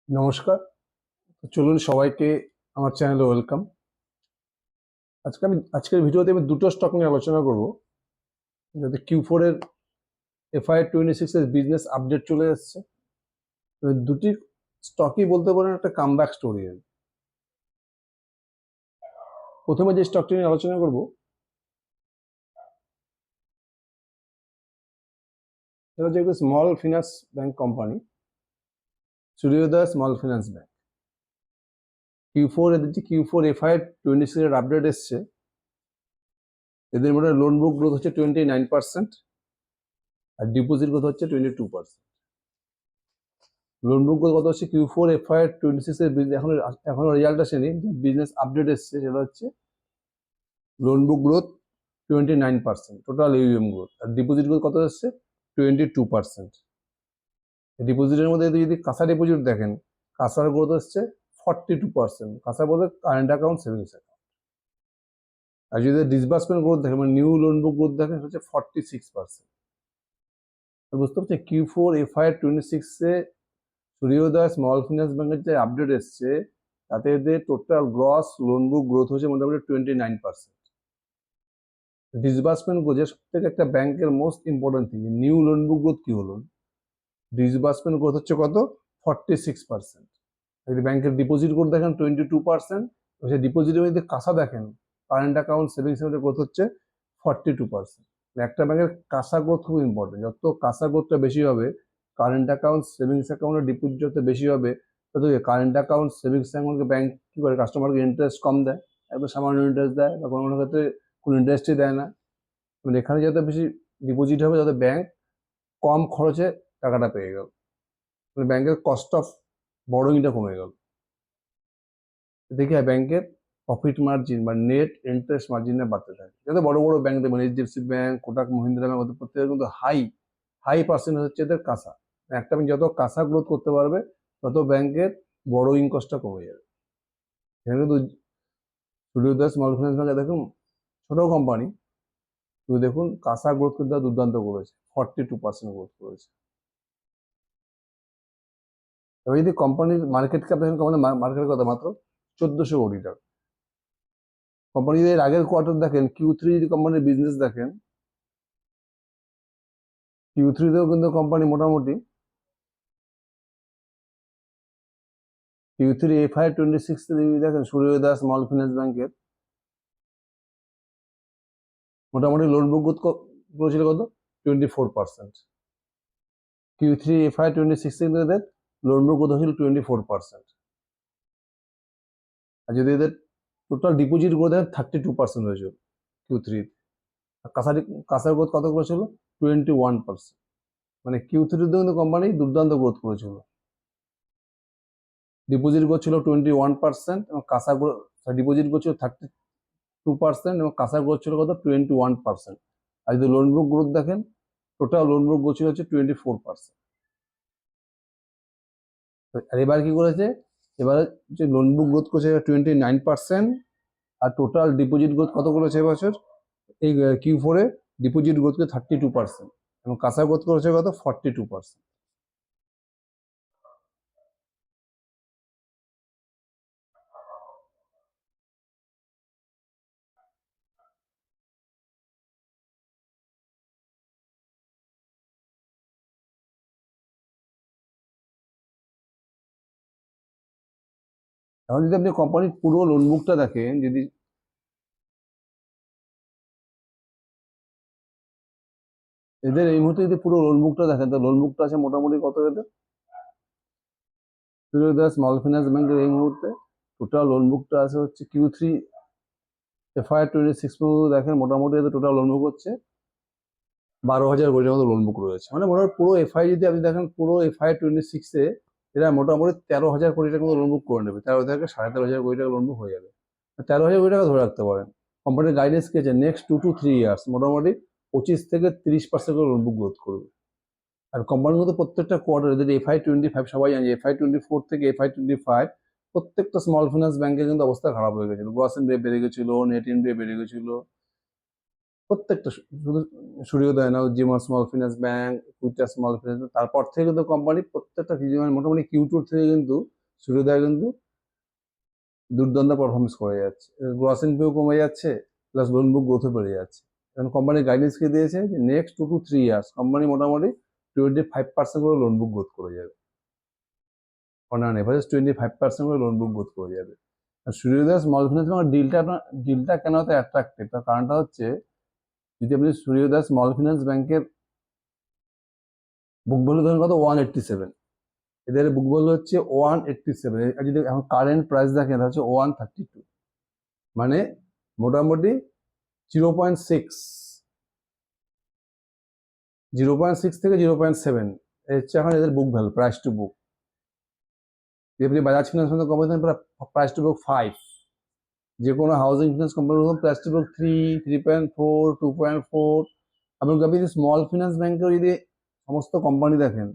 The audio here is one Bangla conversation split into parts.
নমস্কার। চলুন সবাইকে আমার চ্যানেলে ওয়েলকাম। আজকের ভিডিওতে আমি দুটো স্টক নিয়ে আলোচনা করব। যাতে Q4 এর FY 26 এর বিজনেস আপডেট চলে এসেছে। দুটি স্টকই বলতে পারেন একটা কামব্যাক স্টোরি। প্রথমে যে স্টকটি নিয়ে আলোচনা করব সেটা হচ্ছে একটা স্মল ফিনান্স ব্যাংক কোম্পানি, সূর্যোদয় small finance bank. Q4 FY 26 এর আপডেট এসছে। এদের মধ্যে লোন বুক গ্রোথ হচ্ছে 29% আর ডিপোজিট গ্রোথ হচ্ছে 22%। লোন বুক কত হচ্ছে Q4 FY 26 এর এখনো রেজাল্ট আসেনি, বিজনেস আপডেট এসছে সেটা হচ্ছে loan book growth 29%, total AUM growth. আর ডিপোজিট গ্রোথ কত হচ্ছে 22%। ডিপোজিটের মধ্যে যদি কাঁচা ডিপোজিট দেখেন, কাঁচার গ্রোথ হচ্ছে 42%। কাঁচা বলতে কারেন্ট অ্যাকাউন্ট, সেভিংস অ্যাকাউন্ট। আর যদি ডিসবার্সমেন্ট গ্রোথ দেখেন, মানে নিউ লোন বুক গ্রোথ দেখেন, হচ্ছে 46%। বুঝতে পারছি Q4 FY 26 এ সূর্যোদয় স্মল ফিনান্স ব্যাংকের যে আপডেট এসছে তাতে এদের total gross loan book growth হচ্ছে মোটামুটি 29%। ডিসবার্সমেন্ট গ্রোথ, সব থেকে একটা ব্যাংকের most important thing, new loan book growth কি হলো, ডিসবার্সমেন্ট গ্রোথ হচ্ছে কত 46%। যদি ব্যাংকের ডিপোজিট গ্রোথ দেখেন 22%, সেই ডিপোজিটের মধ্যে কাঁচা দেখেন, কারেন্ট অ্যাকাউন্ট, সেভিংস অ্যাকাউন্টের গ্রোথ হচ্ছে 42%। একটা ব্যাংকের কাঁচা গ্রোথ খুব ইম্পর্টেন্ট। যত কাঁচা গ্রোথটা বেশি হবে, কারেন্ট অ্যাকাউন্ট, সেভিংস অ্যাকাউন্টের ডিপোজিট যত বেশি হবে, তত কারেন্ট অ্যাকাউন্ট, সেভিংস অ্যাকাউন্টকে ব্যাংক কি করে, কাস্টমারকে ইন্টারেস্ট কম দেয়, একদম সামান্য ইন্টারেস্ট দেয়, বা কোনো কোনো ক্ষেত্রে কোনো ইন্টারেস্টই দেয় না। মানে এখানে যত বেশি ডিপোজিট হবে, তত ব্যাংক কম খরচে টাকাটা পেয়ে গেল, মানে ব্যাংকের কস্ট অফ বরোইংটা কমে গেল। দেখি ব্যাংকের প্রফিট মার্জিন বা নেট ইন্টারেস্ট মার্জিনটা বাড়তে থাকে। যাতে বড় বড় ব্যাংক দেখবেন, HDFC bank, Kotak Mahindra bank, ওদের প্রত্যেকের কিন্তু হাই পার্সেন্টেজ হচ্ছে এদের কাঁচা। একটা ব্যাংক যত কাঁচা গ্রোথ করতে পারবে, তত ব্যাংকের বড়োইং কস্টটা কমে যাবে। এখানে কিন্তু সূর্যোদয় স্মল ফিনান্স ব্যাংকে দেখুন, ছোট কোম্পানি, কিন্তু দেখুন কাঁচা গ্রোথ কিন্তু দুর্দান্ত করেছে, 42% গ্রোথ করেছে। এবার যদি কোম্পানির মার্কেট ক্যাপ দেখেন, কোম্পানির মার্কেট কথা মাত্র 1400 কোটি টাকা। কোম্পানি যদি এর আগের কোয়ার্টার দেখেন, Q3 যদি কোম্পানির বিজনেস দেখেন, Q3তেও কিন্তু কোম্পানি মোটামুটি Q3 FY 26 যদি দেখেন, সূর্যোদয় স্মল ফিনান্স ব্যাংকের মোটামুটি লোন বুক গ্রোথ করেছিল কত 24%। Q3 FY 26 এদের লোন বুক গ্রোথ হয়েছিল 24%। আর যদি এদের টোটাল ডিপোজিট গ্রোথ দেখেন 32% হয়েছিল Q3। কাঁচা গ্রোথ কত করেছিল 21%। মানে Q3 কিন্তু কোম্পানি দুর্দান্ত গ্রোথ করেছিল। ডিপোজিট গ্রোথ ছিল 21% এবং কাঁচা গ্রোথ, ডিপোজিট গ্রোথ ছিল 32% এবং কাঁচা গ্রোথ ছিল কত 21%। আর যদি লোন বুক গ্রোথ দেখেন, টোটাল লোন বুক গ্রোথ ছিল হচ্ছে 24%। আর এবার কি করেছে, এবারে যে লোন বুক গ্রোথ করেছে 29%, আর টোটাল ডিপোজিট গ্রোথ কত করেছে এবছর, এই Q4 এ ডিপোজিট গ্রোথ করে 32% এবং কাঁচা গ্রোথ করেছে কত 42%। এখন যদি আপনি কোম্পানির পুরো লোন বুকটা দেখেন, যদি এদের এই মুহূর্তে যদি পুরো লোন বুকটা দেখেন, তো লোন বুকটা আছে মোটামুটি কত, এদের সূর্যোদয় স্মল ফিনান্স ব্যাংকের এই মুহূর্তে টোটাল লোন বুকটা আছে হচ্ছে Q3 FY 26 পর্যন্ত দেখেন, মোটামুটি এদের টোটাল লোন বুক হচ্ছে 12,000 কোটির মতো লোন বুক রয়েছে। মানে মোটামুটি পুরো এফআই যদি আপনি দেখেন, পুরো FY 26 এরা মোটামুটি 13,000 কোটি টাকা মতো লোন বুক করে নেবে। 13 থেকে 13,500 কোটি টাকা লোন বুক হয়ে যাবে। 13,000 কোটি টাকা ধরে রাখতে পারেন। কোম্পানির গাইডেন্স কি আছে, নেক্সট 2 to 3 ইয়ার্স মোটামুটি 25 থেকে 30% করে লোন বুক গ্রোথ করবে। আর কোম্পানির মধ্যে প্রত্যেকটা কোয়ার্টার, যদি FY 25 সবাই জানে, FY 24 থেকে FY 25 প্রত্যেকটা স্মল ফিনান্স ব্যাংকের কিন্তু অবস্থা খারাপ হয়ে গেছিল। গ্রস এনপিএ বেড়ে গেছিল, নেট এনপিএ বেড়ে গেছিল, প্রত্যেকটা, শুধু সূর্যোদয় না, জিমন স্মল ফিনান্স ব্যাংক, কুইটা স্মল ফিনান্স, তারপর থেকে কিন্তু কোম্পানি প্রত্যেকটা মোটামুটি Q2 থেকে কিন্তু সূর্যোদয় কিন্তু দুর্দান্ত পারফরমেন্স করে যাচ্ছে, গ্রস এনপিও কমে যাচ্ছে, প্লাস লোন বুক গ্রোথও বেড়ে যাচ্ছে। এখন কোম্পানি গাইডেন্স কি দিয়েছে যে নেক্সট 2 to 3 ইয়ার্স কোম্পানি মোটামুটি 25% করে লোন বুক গ্রোথ করে যাবে, অন অ্যান এভারেজ 25% করে লোন বুক গ্রোথ করে যাবে। আর সূর্যোদয় স্মল ফিনান্স ব্যাংকের ডিলটা কেন এত অ্যাট্রাক্টিভ, তার কারণটা হচ্ছে যদি আপনি সূর্যোদয় স্মল ফিনান্স ব্যাংকের বুক ভ্যালু ধরেন কত 187, এদের বুক ভ্যালু হচ্ছে 187, আর যদি এখন কারেন্ট প্রাইস দেখেন তাহলে হচ্ছে 132, মানে মোটামুটি 0.6 থেকে 0.7 হচ্ছে এখন এদের book value, price to book. আপনি বাজাজ ফিনান্স মতো কোম্পানি প্রাইস টু বুক 5, যে কোনো হাউজিং ফিনান্স কোম্পানির মতো প্রাইস টু বুক 3, 3.4, 2.4। আপনি যদি স্মল ফিনান্স ব্যাংকেও যদি সমস্ত কোম্পানি দেখেন,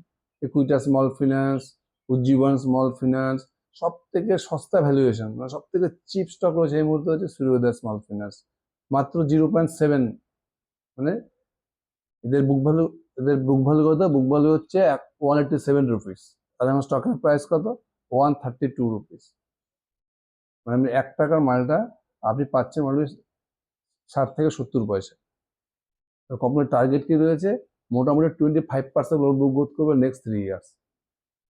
Equitas small finance, Ujjivan small finance, সব থেকে সস্তা ভ্যালুয়েশন, মানে সব থেকে চিপ স্টক রয়েছে এই মুহূর্তে হচ্ছে সূর্যোদয় স্মল ফিনান্স, মাত্র 0.7, মানে এদের বুক ভ্যালু কত, বুক ভ্যালু হচ্ছে 187 রুপিস, আর আমার স্টকের প্রাইস কত 132 রুপিস, মানে আপনি 1 টাকার মালটা আপনি পাচ্ছেন অলরেডি 60 থেকে 70 পয়সা। কোম্পানির টার্গেট কি রয়েছে, মোটামুটি 25% লোন বুক গ্রোথ করবে নেক্সট 3 ইয়ার্স।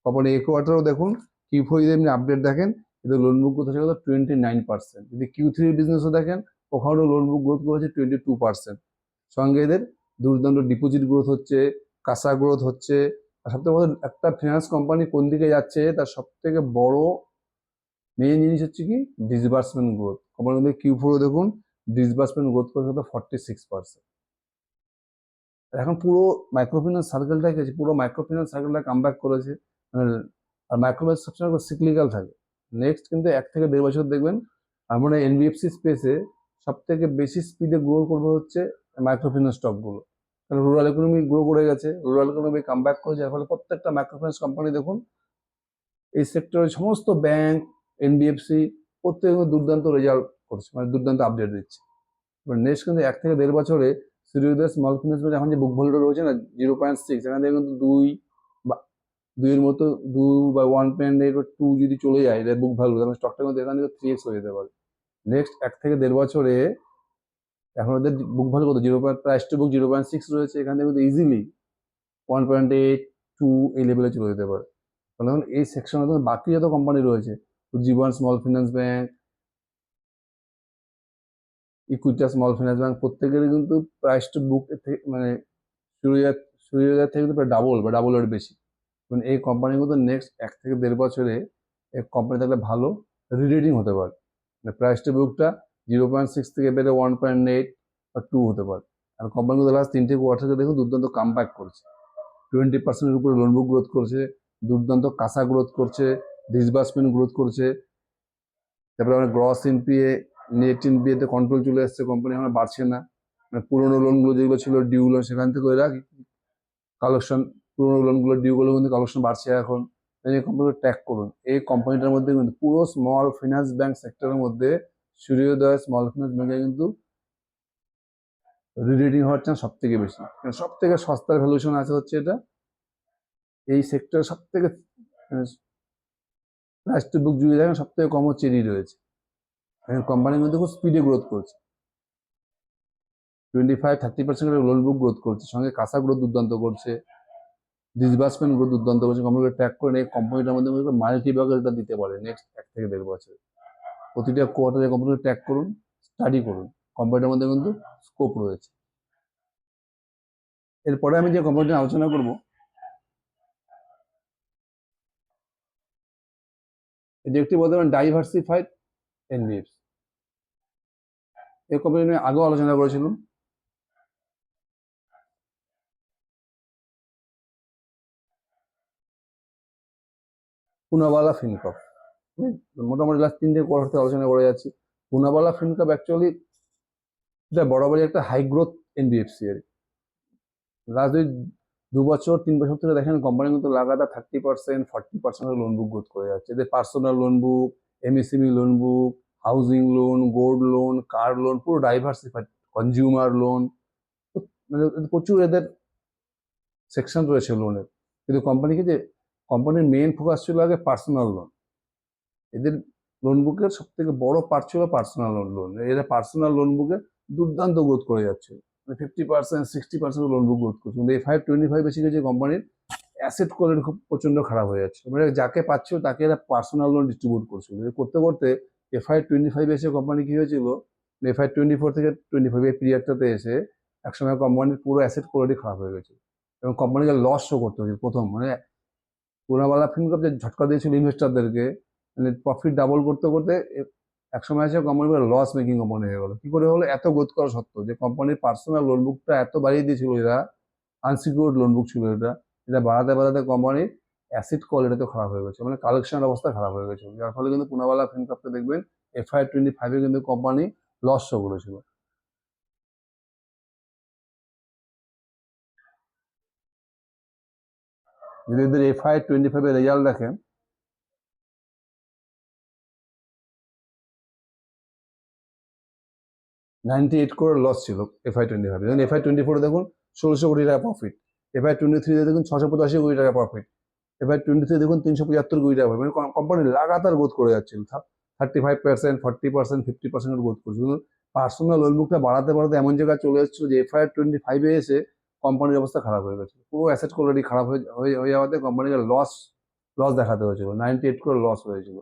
কোম্পানি এই কোয়ার্টারও দেখুন, Q4 যদি আপনি আপডেট দেখেন, এদের লোন বুক গ্রোথ হচ্ছে 29%। যদি Q3 বিজনেসও দেখেন, ওখানেও লোন বুক গ্রোথ করেছে 22%। সঙ্গে এদের দুর্দান্ত ডিপোজিট গ্রোথ হচ্ছে, কাসা গ্রোথ হচ্ছে। আর সবথেকে বড়, একটা ফিনান্স কোম্পানি কোন দিকে যাচ্ছে তার সব থেকে বড় মেইন জিনিস হচ্ছে কি ডিসবার্সমেন্ট গ্রোথ। কোম্পানির মধ্যে Q4 দেখুন ডিসবার্সমেন্ট গ্রোথ করেছে 46%। এখন পুরো মাইক্রোফিন্যান্স সার্কেলটাই গেছে, পুরো মাইক্রোফিন্যান্স সার্কেলটা কামব্যাক করেছে। আর মাইক্রোফিন্যান্স সবসময় সিক্লিক্যাল থাকে, নেক্সট কিন্তু 1 থেকে 1.5 বছর দেখবেন আমরা এনবিএফসি স্পেসে সব থেকে বেশি স্পিডে গ্রো করবে হচ্ছে মাইক্রোফিন্যান্স স্টকগুলো, কারণ রুরাল ইকোনমি গ্রো করে গেছে, রুরাল ইকোনমি কামব্যাক করেছে, যার ফলে প্রত্যেকটা মাইক্রোফিন্যান্স কোম্পানি দেখুন এই সেক্টরের সমস্ত ব্যাংক, এনবিএফসি প্রত্যেকে দুর্দান্ত রেজাল্ট করছে, মানে দুর্দান্ত আপডেট দিচ্ছে। এবার নেক্সট কিন্তু 1 থেকে 1.5 বছরে সূর্যোদয় স্মল ফিনান্স ব্যাংক এখন যে বুক ভ্যালুটা রয়েছে না 0.6, এখান থেকে কিন্তু 2 এর মতো 2 বা 1.8 বা 2 যদি চলে যায় এদের বুক ভ্যালু, তাহলে স্টকটা কিন্তু এখান থেকে 3x হয়ে যেতে পারে নেক্সট 1 থেকে 1.5 বছরে। এখন ওদের বুক ভ্যালু কত, প্রাইস টু বুক 0.6 রয়েছে, এখান থেকে কিন্তু ইজিলি 1.8, 2 এই লেভেলে চলে যেতে পারে। কারণ এখন এই সেকশনে তো বাকি যত কোম্পানি রয়েছে, Ujjivan small finance bank, Equitas small finance bank, প্রত্যেকেরই কিন্তু প্রাইস টু বুক মানে সূর্যোদয় থেকে কিন্তু প্রায় ডাবল বা ডাবলের বেশি। মানে এই কোম্পানিগুলো নেক্সট 1 থেকে 1.5 বছরে এই কোম্পানি থাকলে ভালো রিরেটিং হতে পারে, মানে প্রাইস টু বুকটা 0.6 থেকে বেড়ে 1.8 বা 2 হতে পারে। আর কোম্পানিগুলো লাস্ট 3টে কোয়ার্টারে দেখুন দুর্দান্ত কামব্যাক করছে, 20%-এর উপরে লোন বুক গ্রোথ করছে, দুর্দান্ত কাসা গ্রোথ করছে, ডিসবার্সমেন্ট গ্রোথ করছে। তারপরে আমরা গ্রস এনপিএ, নেট এনপিএতে কন্ট্রোল চলে আসছে, কোম্পানি এখন বাড়ছে না, মানে পুরোনো লোনগুলো যেগুলো ছিল ডিউ লোন সেখান থেকে এরা কালেকশন, পুরোনো লোনগুলো ডিউগুলো কিন্তু কালেকশন বাড়ছে এখন। এই কোম্পানিটা ট্র্যাক করুন, এই কোম্পানিটার মধ্যে কিন্তু পুরো স্মল ফিনান্স ব্যাংক সেক্টরের মধ্যে সূর্যোদয় স্মল ফিনান্স ব্যাংকে কিন্তু রিরেটিং হওয়ার চান্স সব থেকে বেশি, সব থেকে সস্তার ভ্যালুয়েশন আছে হচ্ছে এটা, এই সেক্টরে সব থেকে প্রাইস টু বুক যদি দেখেন সব থেকে কম হচ্ছে এরই রয়েছে। কোম্পানির মধ্যে খুব স্পিডে গ্রোথ করছে, 25-30% করে লোন বুক গ্রোথ করছে, সঙ্গে কাসা গ্রোথ দুর্দান্ত করছে, ডিসবার্সমেন্ট গ্রোথ দুর্দান্ত করছে। কোম্পানিকে ট্র্যাক করে এই কোম্পানিটার মধ্যে মাল্টি ব্যাগেলটা দিতে পারে নেক্সট 1 থেকে 1.5 বছরে। প্রতিটা কোয়ার্টারে কোম্পানিকে ট্র্যাক করুন, স্টাডি করুন, কোম্পানিটার মধ্যে কিন্তু স্কোপ রয়েছে। এরপরে আমি যে কোম্পানিটা আলোচনা করব, এটি একটি বলতে পারেন ডাইভার্সিফাইড এনবিএফসি। এই কোম্পানি নিয়ে আগেও আলোচনা করেছিলাম। পুনাওয়ালা ফিনকপ, মোটামুটি লাস্ট 3টে কোয়ার্টার থেকে আলোচনা করে যাচ্ছি। পুনাওয়ালা ফিনকপ অ্যাকচুয়ালি এটা বরাবরই একটা হাই গ্রোথ এনবিএফসি। আর লাস্ট 2 বছর 3 বছর থেকে দেখেন কোম্পানি কিন্তু লাগাতার 30%, 40% লোন বুক গ্রোথ করে যাচ্ছে। এদের পার্সোনাল লোন বুক, এমএসএমই লোন বুক, housing loan, gold loan, car loan, পুরো ডাইভার্সিফাইড, কনজিউমার লোন, মানে প্রচুর এদের সেকশন রয়েছে লোনের। কিন্তু কোম্পানির মেইন ফোকাস ছিল আগে পার্সোনাল লোন, এদের লোন বুকের সব থেকে বড় পার্ট ছিল পার্সোনাল লোন। এরা পার্সোনাল লোন বুকে দুর্দান্ত গ্রোথ করে যাচ্ছে, মানে 50% 60% লোন বুক গ্রোথ করছে। কিন্তু F525 বেশি কিছু কোম্পানির অ্যাসেট কোয়ালিটি খুব প্রচন্ড খারাপ হয়ে যাচ্ছে, মানে যাকে পাচ্ছিল তাকে এরা পার্সোনাল লোন ডিস্ট্রিবিউট করছিল। করতে করতে F525 এসে কোম্পানি কি হয়েছিল, F524 থেকে 25 এই পিরিয়ডটাতে এসে একসময় কোম্পানির পুরো অ্যাসেট কোয়ালিটি খারাপ হয়ে গেছে এবং কোম্পানিকে লস শো করতে হয়েছে প্রথম, মানে পুনাওয়ালা ফিনকপ যে ঝটকা দিয়েছিল ইনভেস্টারদেরকে, মানে প্রফিট ডাবল করতে করতে একসময় এসে কোম্পানি লস মেকিং কোম্পানি হয়ে গেল। কি করে হলো, এত গ্রোথ করা সত্ত্বেও যে কোম্পানির পার্সোনাল লোন বুকটা এত বাড়িয়ে দিয়েছিল এরা, আনসিকিউর্ড লোন বুক ছিল এটা বাড়াতে বাড়াতে কোম্পানির অ্যাসেট কোয়ালিটি তো খারাপ হয়ে গেছে, মানে কালেকশনের অবস্থা খারাপ হয়ে গেছে। যার ফলে কিন্তু পুনাওয়ালা ফিনকপকে দেখবেন F525 কিন্তু কোম্পানি লস শো করেছিল। যদি এদের F525 এর রেজাল্ট দেখেন, 98 crore লস ছিল F525। দেখুন F524 দেখুন 1600 কোটি টাকা প্রফিট, F523 দেখুন 685 কোটি টাকা প্রফিট, F523 দেখুন 375 কোটি টাকা, মানে কোম্পানি লাগাতার গ্রোথ করে যাচ্ছিল, 35%, 40%, 50% গ্রোথ করছে। কিন্তু পার্সোনাল লোন বুকটা বাড়াতে বাড়াতে এমন জায়গায় চলে এসেছিল যে F525 এসে কোম্পানির অবস্থা খারাপ হয়ে গেছে, পুরো অ্যাসেট কোয়ালিটি খারাপ হয়ে যাওয়াতে কোম্পানিকে লস দেখাতে হয়েছিল, 98 crore লস হয়েছিল।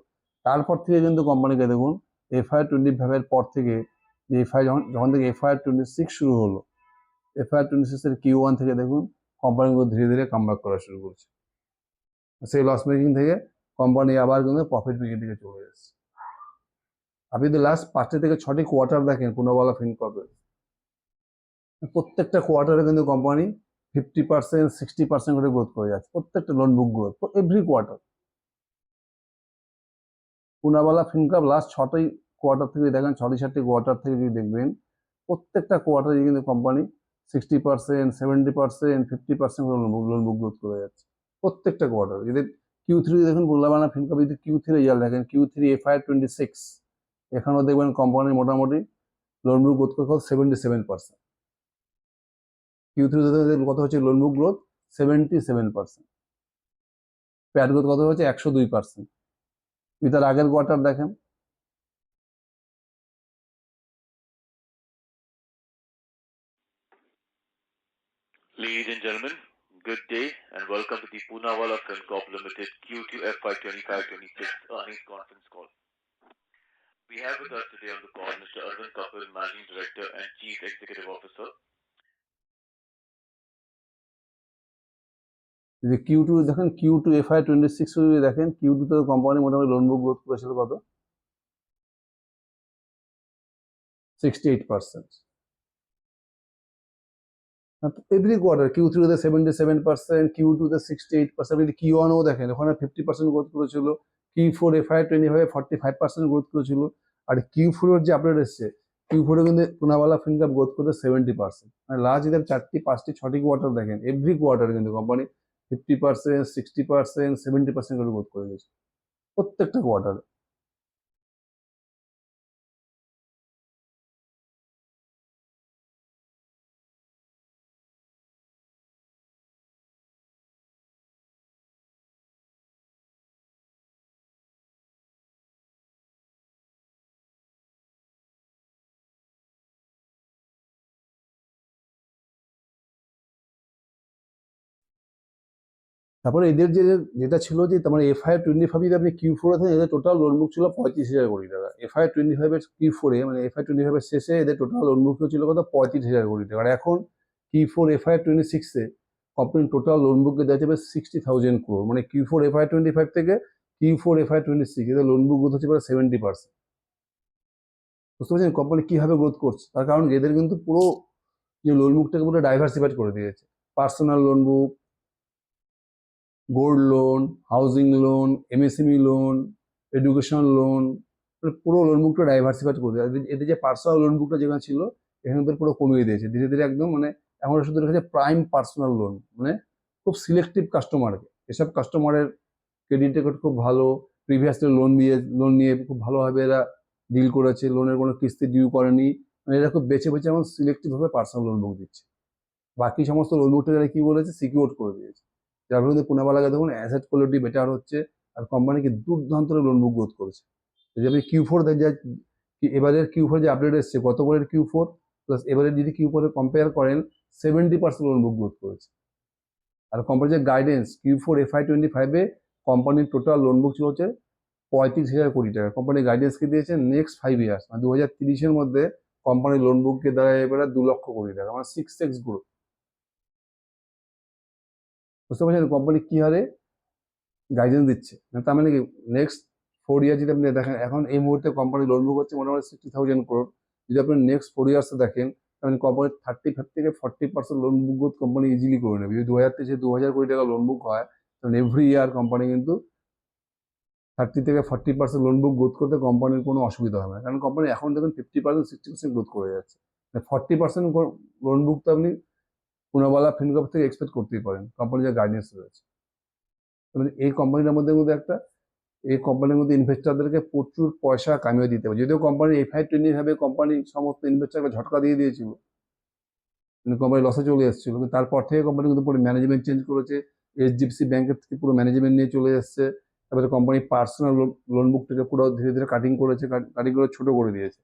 তারপর থেকে কিন্তু কোম্পানিকে দেখুন F525 এর পর থেকে যে যখন থেকে F526 শুরু হলো, F526 এর Q1 থেকে দেখুন কোম্পানিগুলো ধীরে ধীরে কামব্যাক করা শুরু করছে। সেই লস মেকিং থেকে কোম্পানি আবার কিন্তু প্রফিট মেকিং থেকে চলে এসেছে। আপনি যদি লাস্ট 5টি থেকে 6টি কোয়ার্টার দেখেন পুনাওয়ালা ফিনকর্পের, প্রত্যেকটা কোয়ার্টারে কিন্তু কোম্পানি 50% 60% করে গ্রোথ করে যাচ্ছে, প্রত্যেকটা loan book growth every quarter. Poonawalla Fincorp last 6টি কোয়ার্টার থেকে দেখেন, 6-7টি কোয়ার্টার থেকে যদি দেখবেন, প্রত্যেকটা কোয়ার্টারে কিন্তু কোম্পানি 60%, 70%, 50% করে লোন বুক গ্রোথ করে যাচ্ছে প্রত্যেকটা কোয়ার্টার। যদি Q3 দেখুন পুনাওয়ালা ফিনকর্প, যদি Q3 রেজাল্ট দেখেন, Q3 F526, এখানেও দেখবেন কোম্পানির মোটামুটি লোন বুক গ্রোথ করে 77%। Q3 কত হচ্ছে লোন বুক গ্রোথ 77%, প্যাট গ্রোথ কত হচ্ছে 102%। তার আগের কোয়ার্টার দেখেন, Ladies and gentlemen, good day and welcome to the Poonawalla Fincorp Limited Q2 FY25-26 earnings conference call. We have with us today on the call Mr. Arvind Kapil, Managing Director and Chief Executive Officer. যদি Q2 দেখেন, Q2 FY26 যদি দেখেন, Q2 তে কোম্পানি মোটামুটি লোন বুক গ্রোথ করেছিল কত, 68%। এভরি কোয়ার্টার Q3 তে 77%, Q2 তে 68%। যদি Q1 ও দেখেন, ওখানে 50% গ্রোথ করেছিল, Q4 FY25 45% গ্রোথ করেছিল, আর Q4 এর যে আপডেট এসছে, Q4 এ কিন্তু পুনাওয়ালা ফিনকর্প গ্রোথ করেছে 70%। মানে লাস্ট যদি 4টি 5টি 6টি কোয়ার্টার দেখেন, এভরি কোয়ার্টারে কিন্তু কোম্পানি 50%, 60%, 70% করে গ্রোথ করে গেছে প্রত্যেকটা কোয়ার্টারে। তারপরে এদের যেটা ছিল যে তোমার F525 যদি আপনি Q4 এ এদের টোটাল লোন বুক ছিল 35,000 কোটি টাকা। F525 এর Q4 এ, মানে F525 এর শেষে এদের টোটাল লোন বুক ছিল কত, 35,000 কোটি টাকা। আর এখন Q4 FY26 এ কোম্পানির টোটাল লোন বুক দেওয়া যাবে 60,000 crore, মানে Q4 FY25 থেকে Q4 FY26 এদের লোন বুক গ্রোথ হচ্ছে প্রায় 70%। বুঝতে পারছেন কোম্পানি কিভাবে গ্রোথ করছে? তার কারণ এদের কিন্তু পুরো যে লোন বুকটাকে পুরো ডাইভার্সিফাইড করে দিয়েছে, পার্সোনাল লোন বুক, gold loan, housing loan, MSME loan, education loan, পুরো লোন বুকটা ডাইভার্সিফাইড করে দেয়। এদের যে পার্সোনাল লোন বুকটা যেখানে ছিল, এখানে ওদের পুরো কমিয়ে দিয়েছে ধীরে ধীরে একদম, মানে এখন শুধু রেখেছে প্রাইম পার্সোনাল লোন, মানে খুব সিলেক্টিভ কাস্টমারকে। এসব কাস্টমারের ক্রেডিট রেকর্ড খুব ভালো, প্রিভিয়াসলি লোন নিয়ে খুব ভালোভাবে এরা ডিল করেছে, লোনের কোনো কিস্তি ডিউ করেনি, মানে এরা খুব বেছে বেছে এমন সিলেক্টিভভাবে পার্সোনাল লোন বুক দিচ্ছে। বাকি সমস্ত লোন বুকটা এরা কি বলেছে, সিকিউর করে দিয়েছে। যার ফলে পুনাওয়ালাকে দেখুন অ্যাসেট কোয়ালিটি বেটার হচ্ছে, আর কোম্পানি কি দুর্দান্ত লোন বুক গ্রোথ করেছে। এই যে আপনি Q4 এবারের Q4 যে আপডেট এসছে, গত বছরের Q4 প্লাস এবারের যদি Q4 কম্পেয়ার করেন 70% লোন বুক গ্রোথ করেছে। আর কোম্পানির যে গাইডেন্স Q4 FY25 এ কোম্পানির টোটাল লোন বুক ছিল হচ্ছে 35,000 কোটি টাকা। কোম্পানি গাইডেন্স কি দিয়েছে, নেক্সট 5 ইয়ার্স মানে 2030-এর মধ্যে কোম্পানির লোন বুককে দাঁড়ায় এবারে 2 লক্ষ কোটি টাকা, মানে 6x গ্রোথ। বুঝতে পারছেন কোম্পানি কি হারে গাইডেন্স দিচ্ছে? তার মানে কি নেক্সট 4 ইয়ার যদি আপনি দেখেন, এখন এই মুহূর্তে কোম্পানি লোন বুক হচ্ছে মোটামুটি 60,000 করোড়। যদি আপনি নেক্সট 4 ইয়ার্সে দেখেন, তাহলে কোম্পানির 35 থেকে 40% loan book growth company easily করে নেবে। যদি 2023-এ 2,000 কোটি টাকা লোন বুক হয়, তাহলে এভরি ইয়ার কোম্পানি কিন্তু 30 থেকে 40% লোন বুক গ্রোথ করতে কোম্পানির কোনো অসুবিধা হবে না। কারণ কোম্পানি এখন দেখুন 50% 60% গ্রোথ করে যাচ্ছে। 40% লোন বুক তো আপনি পুনাওয়ালা ফিনকর্প থেকে এক্সপেক্ট করতেই পারেন, কোম্পানির যে গাইডেন্স রয়েছে। এই কোম্পানিটার মধ্যে এই কোম্পানির মধ্যে ইনভেস্টারদেরকে প্রচুর পয়সা কামিয়ে দিতে হবে। যদিও কোম্পানি FY25 কোম্পানি সমস্ত ইনভেস্টারকে ঝটকা দিয়ে দিয়েছিল, কিন্তু কোম্পানি লসে চলে এসেছিল। কিন্তু তারপর থেকে কোম্পানি কিন্তু পুরো ম্যানেজমেন্ট চেঞ্জ করেছে, HDFC ব্যাংকের থেকে পুরো ম্যানেজমেন্ট নিয়ে চলে এসছে। তারপরে কোম্পানি পার্সোনাল লোন বুকটাকে পুরো ধীরে ধীরে কাটিং করে ছোট করে দিয়েছে।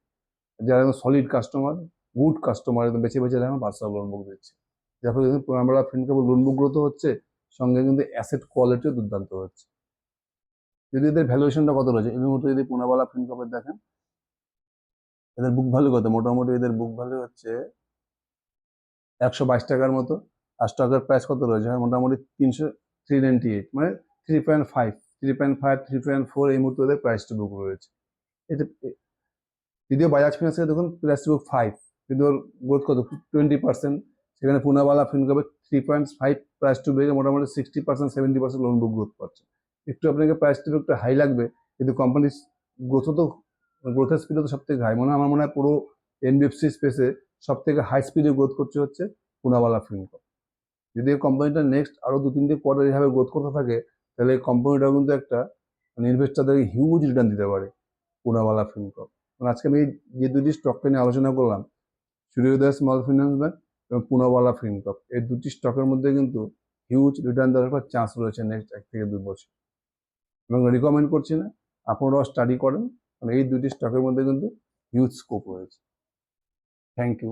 যারা একদম সলিড কাস্টমার, গুড কাস্টমার, একদম বেছে বেছে এখন পার্সোনাল লোন বুক দিচ্ছে। যার ফলে কিন্তু আমরা ফিনকর্প লোন বুক গ্রোথ হচ্ছে, সঙ্গে কিন্তু অ্যাসেট কোয়ালিটিও দুর্দান্ত হচ্ছে। যদি এদের ভ্যালুয়েশনটা কত রয়েছে, এই মুহূর্তে যদি পুনাওয়ালা ফিনকর্পের দেখেন, এদের বুক ভ্যালু কত, মোটামুটি এদের বুক ভ্যালু হচ্ছে 122 টাকার মতো। আর স্টকের প্রাইস কত রয়েছে, মোটামুটি 398, মানে 3.4 এই মুহূর্তে ওদের প্রাইস টু বুক রয়েছে। এটা যদিও বাজাজ ফিনান্সে দেখুন প্রাইস টু বুক 5, কিন্তু ওর গ্রোথ কত 20%। সেখানে পুনাওয়ালা ফিনকর্পের 3.5 প্রাইস টু বুকে মোটামুটি 60% 70% লোন বুক গ্রোথ পাচ্ছে। একটু আপনাকে প্রাইস টু বুকটা হাই লাগবে, কিন্তু কোম্পানির গ্রোথের স্পিডও তো সব থেকে হাই। আমার মনে হয় পুরো NBFC স্পেসে সব থেকে হাই স্পিডে গ্রোথ করছে হচ্ছে পুনাওয়ালা ফিনকর্প। যদি এই কোম্পানিটা নেক্সট আরো 2-3 কোয়ার্টার এইভাবে গ্রোথ করতে থাকে, তাহলে এই কোম্পানিটা কিন্তু একটা ইনভেস্টারদেরকে হিউজ রিটার্ন দিতে পারে, পুনাওয়ালা ফিনকর্প। আজকে আমি যে দুটি স্টককে নিয়ে আলোচনা করলাম, সূর্যোদয় স্মল ফাইন্যান্স ব্যাংক এবং পুনাওয়ালা ফিনকর্প, এই দুটি স্টকের মধ্যে কিন্তু হিউজ রিটার্ন দেওয়ার চান্স রয়েছে নেক্সট 1 থেকে 2 বছর। এবং রিকমেন্ড করছি না, আপনারাও স্টাডি করেন, কারণ এই দুটি স্টকের মধ্যে কিন্তু হিউজ স্কোপ রয়েছে। Thank you.